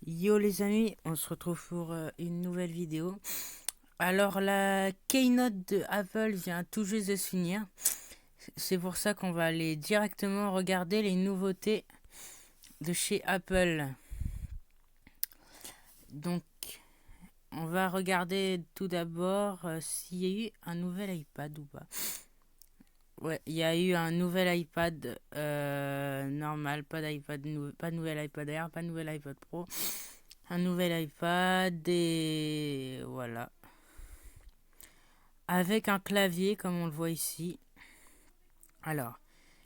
Yo les amis, on se retrouve pour une nouvelle vidéo. Alors la keynote de Apple vient tout juste de se finir. C'est pour ça qu'on va aller directement regarder les nouveautés de chez Apple. Donc on va regarder tout d'abord s'il y a eu un nouvel iPad ou pas. Ouais, il y a eu un nouvel iPad normal, pas de nouvel iPad Air, pas de nouvel iPad Pro. Un nouvel iPad et voilà. Avec un clavier comme on le voit ici. Alors,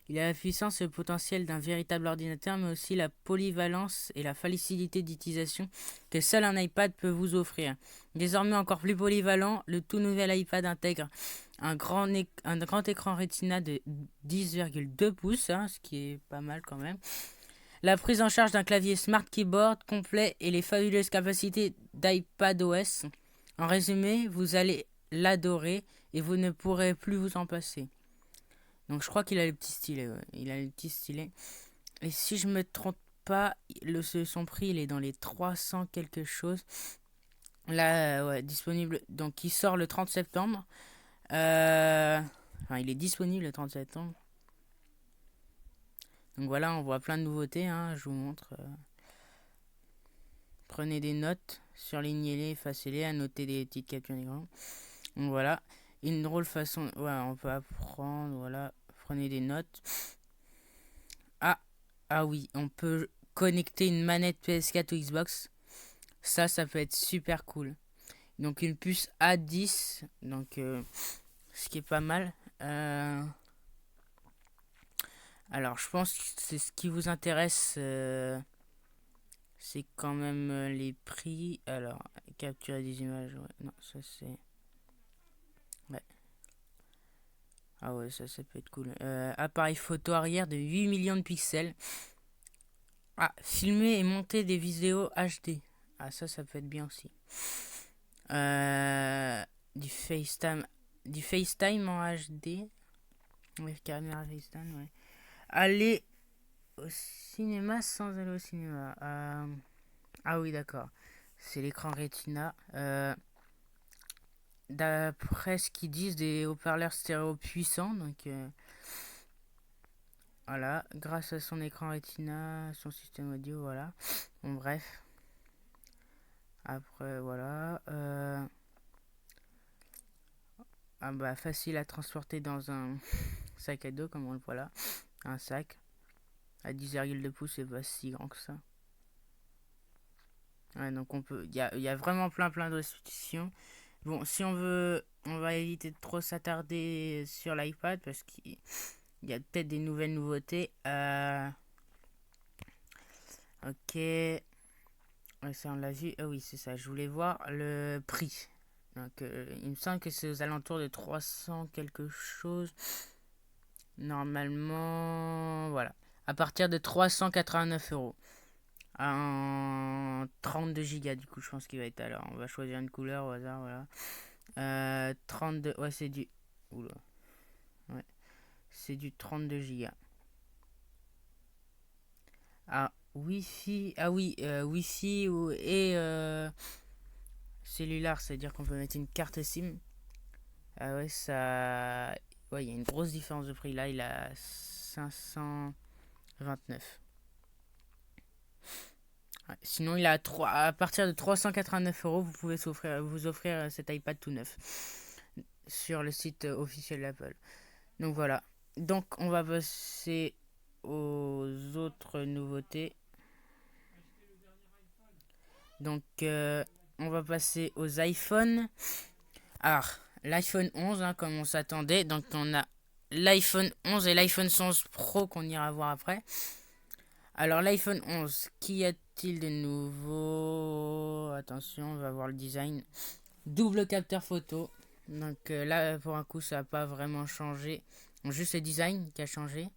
il a la puissance et le potentiel d'un véritable ordinateur, mais aussi la polyvalence et la facilité d'utilisation que seul un iPad peut vous offrir. Désormais encore plus polyvalent, le tout nouvel iPad intègre un grand écran Retina de 10,2 pouces, ce qui est pas mal quand même. La prise en charge d'un clavier Smart Keyboard complet et les fabuleuses capacités d'iPadOS. En résumé, vous allez l'adorer et vous ne pourrez plus vous en passer. Donc je crois qu'il a le petit stylet. Ouais. Il a le petit stylet. Et si je me trompe pas, son prix il est dans les 300 quelque chose. Là, ouais, disponible. Donc il sort le 30 septembre. Enfin, il est disponible le 30 septembre. Donc voilà, on voit plein de nouveautés. Je vous montre. Prenez des notes, surlignez-les, effacez-les, annotez des petites captures d'écran. Donc voilà, une drôle façon, voilà, on peut apprendre, voilà, prenez des notes. Ah, ah oui, on peut connecter une manette PS4 ou Xbox. Ça peut être super cool. Donc une puce A10, donc ce qui est pas mal. Alors je pense que c'est ce qui vous intéresse. C'est quand même les prix. Alors, capturer des images, ouais. Non, ça c'est... Ouais. Ah ouais, ça peut être cool. Appareil photo arrière de 8 millions de pixels. Ah, filmer et monter des vidéos HD. Ah, ça peut être bien aussi. Euh, du FaceTime. Du FaceTime en HD. Ouais, caméra FaceTime, ouais. Aller au cinéma sans aller au cinéma. Ah oui, d'accord. C'est l'écran Retina. D'après ce qu'ils disent, des haut-parleurs stéréo puissants. Donc, voilà. Grâce à son écran Retina, son système audio, voilà. Bon, bref. Après, voilà. Ah bah, facile à transporter dans un sac à dos, comme on le voit là. Un sac. À 10,2 pouces, c'est pas si grand que ça. Ouais, donc on peut. Il y a vraiment plein de solutions. Bon, si on veut, on va éviter de trop s'attarder sur l'iPad parce qu'il y a peut-être des nouvelles nouveautés. Ok. Ouais, ça on l'a vu. Ah oui, c'est ça. Je voulais voir le prix. Donc, il me semble que c'est aux alentours de 300 quelque chose. Normalement, voilà. À partir de 389 euros. En 32 gigas, du coup, je pense qu'il va être. Alors, on va choisir une couleur au hasard, voilà. 32. Ouais, c'est du. Oula. Ouais. C'est du 32 gigas. Ah, Wi-Fi. Ah oui, Wi-Fi et cellulaire, c'est-à-dire qu'on peut mettre une carte SIM. Ah ouais, ça. Ouais, il y a une grosse différence de prix. Là, il a 529. Ouais. Sinon, il a 3... à partir de 389 euros, vous pouvez vous offrir cet iPad tout neuf sur le site officiel d'Apple. Donc voilà. Donc, on va passer aux autres nouveautés. Donc, on va passer aux iPhones. Alors, l'iPhone 11, comme on s'attendait. Donc, on a l'iPhone 11 et l'iPhone 11 Pro qu'on ira voir après. Alors, l'iPhone 11, qu'y a-t-il de nouveau? Attention, on va voir le design. Double capteur photo. Donc, là, pour un coup, ça n'a pas vraiment changé. Juste le design qui a changé.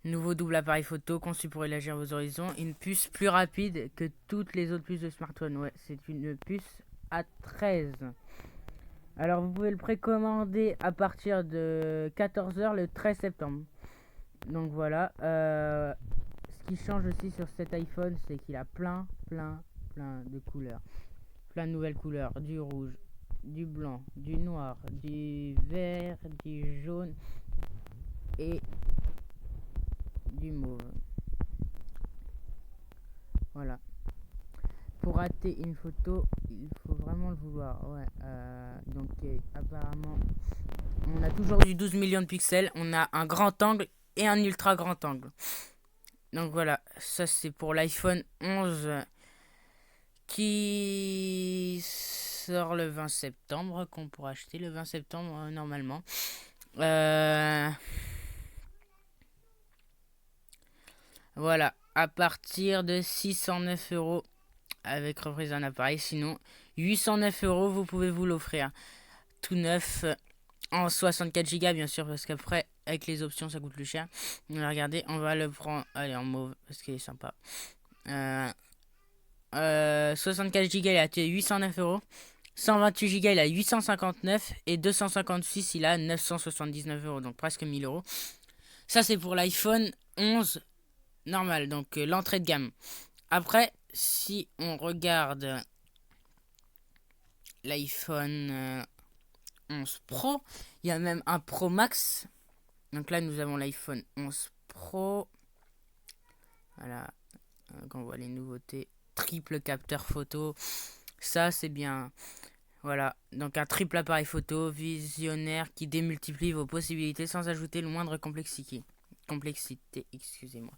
Nouveau double appareil photo conçu pour élargir vos horizons. Une puce plus rapide que toutes les autres puces de smartphone. Ouais, c'est une puce A13. Alors vous pouvez le précommander à partir de 14 h le 13 septembre. Donc voilà. Ce qui change aussi sur cet iPhone, c'est qu'il a plein de couleurs. Plein de nouvelles couleurs. Du rouge, du blanc, du noir, du vert, du jaune et du mauve. Voilà. Pour rater une photo, il faut vraiment le vouloir. Ouais. Donc apparemment, on a toujours du 12 millions de pixels. On a un grand angle et un ultra grand angle. Donc voilà, ça c'est pour l'iPhone 11 qui sort le 20 septembre, qu'on pourra acheter le 20 septembre normalement. Voilà, à partir de 609 € avec reprise d'un appareil. Sinon, 809 €, vous pouvez vous l'offrir tout neuf en 64 Go bien sûr, parce qu'après, avec les options, ça coûte plus cher. Regardez, on va le prendre, allez, en mauve, parce qu'il est sympa. 64 Go, il a 809 €. 128 Go, il a 859. Et 256, il a 979 €, donc presque 1000 €. Ça, c'est pour l'iPhone 11 normal, donc l'entrée de gamme. Après, si on regarde l'iPhone 11 Pro, il y a même un Pro Max. Donc là, nous avons l'iPhone 11 Pro. Voilà, quand on voit les nouveautés. Triple capteur photo, ça c'est bien. Voilà, donc un triple appareil photo visionnaire qui démultiplie vos possibilités sans ajouter le moindre complexité, excusez-moi.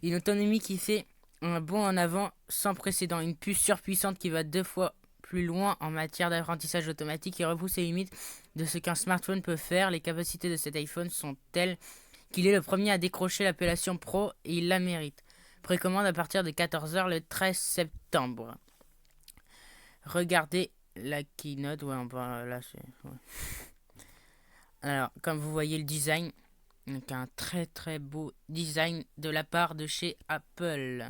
Une autonomie qui fait un bond en avant sans précédent, une puce surpuissante qui va 2 fois plus loin en matière d'apprentissage automatique et repousse les limites de ce qu'un smartphone peut faire. Les capacités de cet iPhone sont telles qu'il est le premier à décrocher l'appellation Pro et il la mérite. Précommande à partir de 14 h le 13 septembre. Regardez la keynote. Ouais, là, ouais. Alors, comme vous voyez le design, donc un très beau design de la part de chez Apple.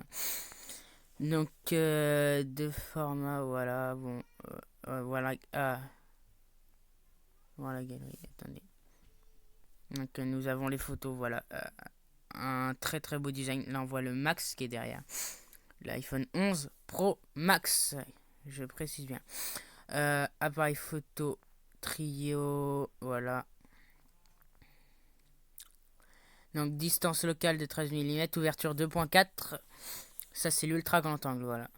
Donc, de format, voilà, bon, voilà, voilà, galerie, attendez. Donc, nous avons les photos, voilà, un très beau design. Là, on voit le Max qui est derrière. L'iPhone 11 Pro Max, je précise bien. Appareil photo trio, voilà. Donc distance locale de 13 mm, ouverture 2.4. Ça c'est l'ultra grand angle, voilà.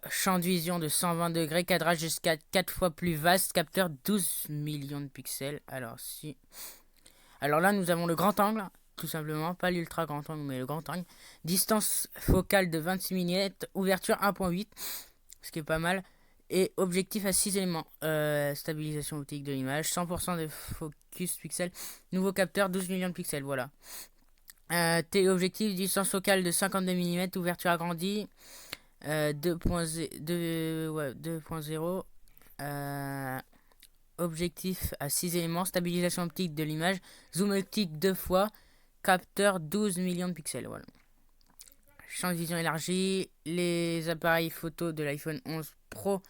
Champ de vision de 120 degrés, cadrage jusqu'à 4 fois plus vaste, capteur 12 millions de pixels. Alors là nous avons le grand angle, tout simplement, pas l'ultra grand angle mais le grand angle. Distance focale de 26 mm, ouverture 1.8, ce qui est pas mal. Et objectif à 6 éléments. Stabilisation optique de l'image, 100% de focus pixel. Nouveau capteur, 12 millions de pixels, voilà. Téléobjectif, distance focale de 52 mm, ouverture agrandie. 2.0. Objectif à 6 éléments, stabilisation optique de l'image. Zoom optique 2 fois. Capteur 12 millions de pixels, voilà. Champ de vision élargi. Les appareils photo de l'iPhone 11 Pro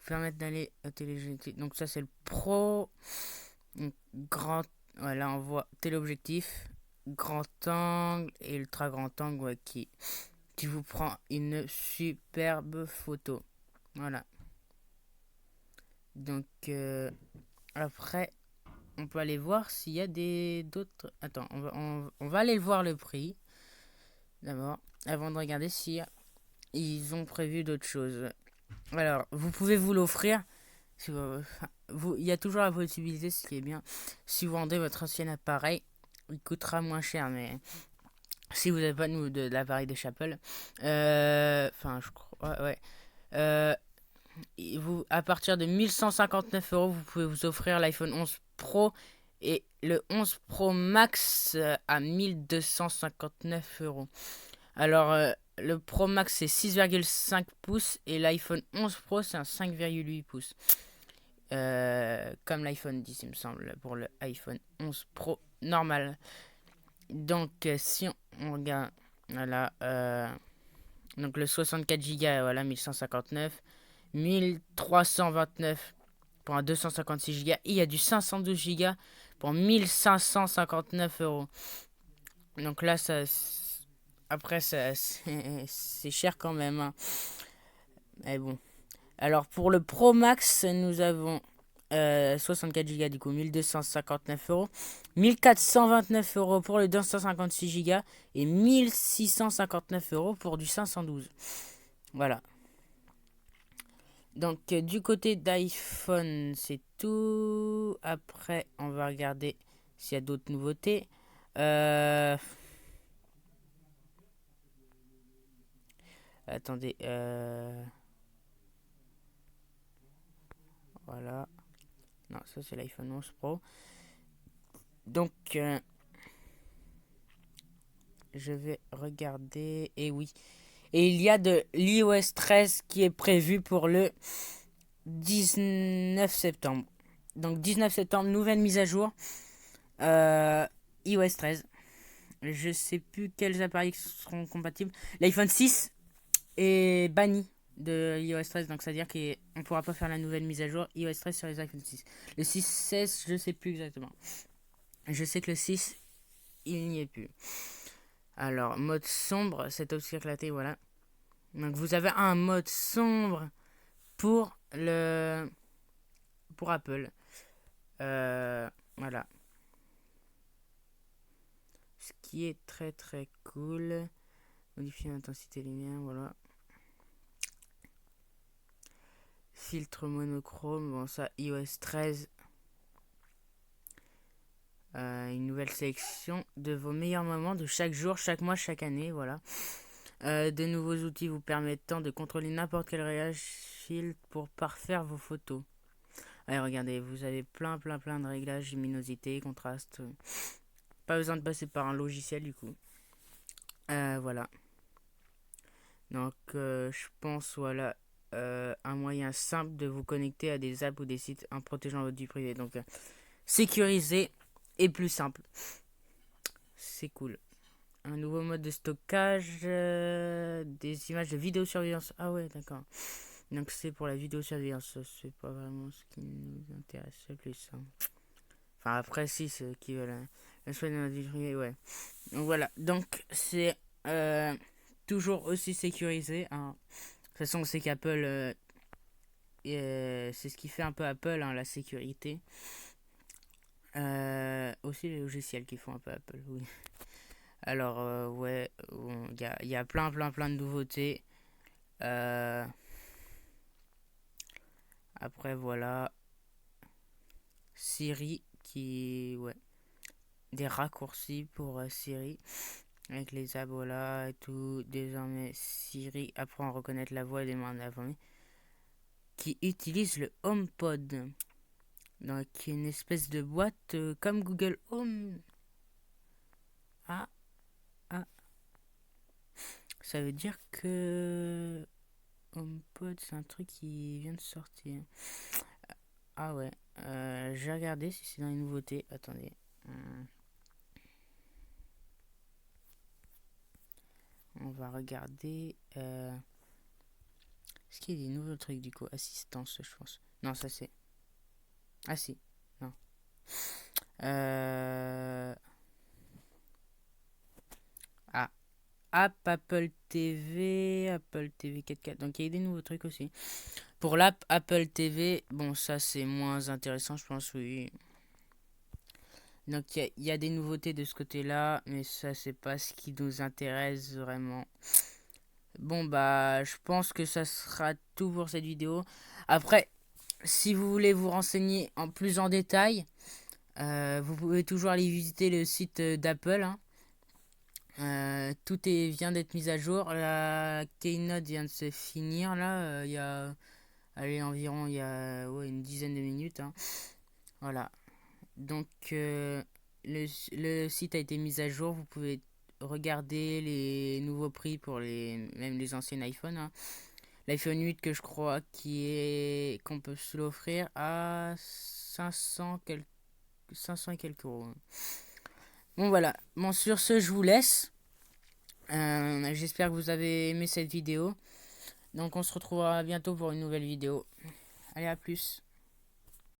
permettre d'aller à téléobjectif. Donc ça c'est le Pro. Grand, voilà, on voit téléobjectif, grand angle et ultra grand angle, ouais, qui vous prend une superbe photo. Voilà. Donc après on peut aller voir s'il y a d'autres. Attends, on va aller voir le prix d'abord avant de regarder si ils ont prévu d'autres choses. Alors, vous pouvez vous l'offrir. Il y a toujours la possibilité, ce qui est bien. Si vous vendez votre ancien appareil, il coûtera moins cher. Mais si vous n'avez pas de l'appareil de Apple, je crois, ouais. À partir de 1159 €, vous pouvez vous offrir l'iPhone 11 Pro et le 11 Pro Max à 1259 €. Alors, le Pro Max c'est 6,5 pouces et l'iPhone 11 Pro c'est un 5,8 pouces. Comme l'iPhone 10 il me semble pour le iPhone 11 Pro normal. Donc si on regarde, voilà, donc le 64 Go, voilà, 1159, 1329 pour un 256 Go. Il y a du 512 Go pour 1559 €. Donc là ça Après, c'est cher quand même, hein. Mais bon. Alors, pour le Pro Max, nous avons 64 Go, du coup, 1259 euros. 1429 euros pour le 256 Go. Et 1659 euros pour du 512. Voilà. Donc, du côté d'iPhone, c'est tout. Après, on va regarder s'il y a d'autres nouveautés. Attendez. Voilà. Non, ça c'est l'iPhone 11 Pro. Donc, je vais regarder. Et oui. Et il y a de l'iOS 13 qui est prévu pour le 19 septembre. Donc 19 septembre, nouvelle mise à jour. iOS 13. Je sais plus quels appareils seront compatibles. L'iPhone 6 est banni de iOS 13. Donc c'est-à-dire qu'on ne pourra pas faire la nouvelle mise à jour iOS 13 sur les iPhone 6. Le 6, 16, je sais plus exactement. Je sais que le 6, il n'y est plus. Alors, mode sombre, cette option éclatée, voilà. Donc vous avez un mode sombre pour Apple. Voilà. Ce qui est très très cool. Modifier l'intensité lumière, voilà. Filtre monochrome, bon ça iOS 13. Une nouvelle sélection de vos meilleurs moments de chaque jour, chaque mois, chaque année, voilà. De nouveaux outils vous permettant de contrôler n'importe quel réglage filtre pour parfaire vos photos. Allez, regardez, vous avez plein de réglages, luminosité, contraste. Pas besoin de passer par un logiciel du coup. Voilà. Donc, je pense, voilà, un moyen simple de vous connecter à des apps ou des sites en protégeant votre vie privée. Donc, sécurisé et plus simple. C'est cool. Un nouveau mode de stockage, des images de vidéosurveillance. Ah ouais, d'accord. Donc, c'est pour la vidéosurveillance. C'est pas vraiment ce qui nous intéresse le plus, hein. Enfin, après, si, ceux qui veulent la soin de notre vie privée, ouais. Donc, voilà. Donc, c'est toujours aussi sécurisé, hein. De toute façon, on sait qu'Apple, c'est ce qui fait un peu Apple, hein, la sécurité. Aussi les logiciels qui font un peu Apple, oui. Alors, ouais, il y a plein de nouveautés. Après, voilà. Siri, ouais. Des raccourcis pour Siri. Avec les abolas et tout. Désormais, Siri apprend à reconnaître la voix des mains informés qui utilise le HomePod. Donc, une espèce de boîte comme Google Home. Ah, ah. Ça veut dire que HomePod, c'est un truc qui vient de sortir. Ah ouais. J'ai regardé si c'est dans les nouveautés. Attendez. On va regarder. Est-ce qu'il y a des nouveaux trucs du coup? Assistance, je pense. Non, ça c'est. Ah si. Non. Ah. App Apple TV. Apple TV 4K. Donc il y a des nouveaux trucs aussi. Pour l'app Apple TV, bon, ça c'est moins intéressant, je pense, oui. Donc il y a des nouveautés de ce côté-là, mais ça c'est pas ce qui nous intéresse vraiment. Bon bah je pense que ça sera tout pour cette vidéo. Après, si vous voulez vous renseigner en détail, vous pouvez toujours aller visiter le site d'Apple, hein. Tout vient d'être mis à jour. La Keynote vient de se finir là. Il y a environ une dizaine de minutes, hein. Voilà. Donc le site a été mis à jour. Vous pouvez regarder les nouveaux prix pour même les anciens iPhones, hein. L'iPhone 8 que je crois qu'on peut se l'offrir à 500 et quelques euros, hein. Bon voilà. Bon, sur ce, je vous laisse. J'espère que vous avez aimé cette vidéo. Donc on se retrouvera bientôt pour une nouvelle vidéo. Allez, à plus.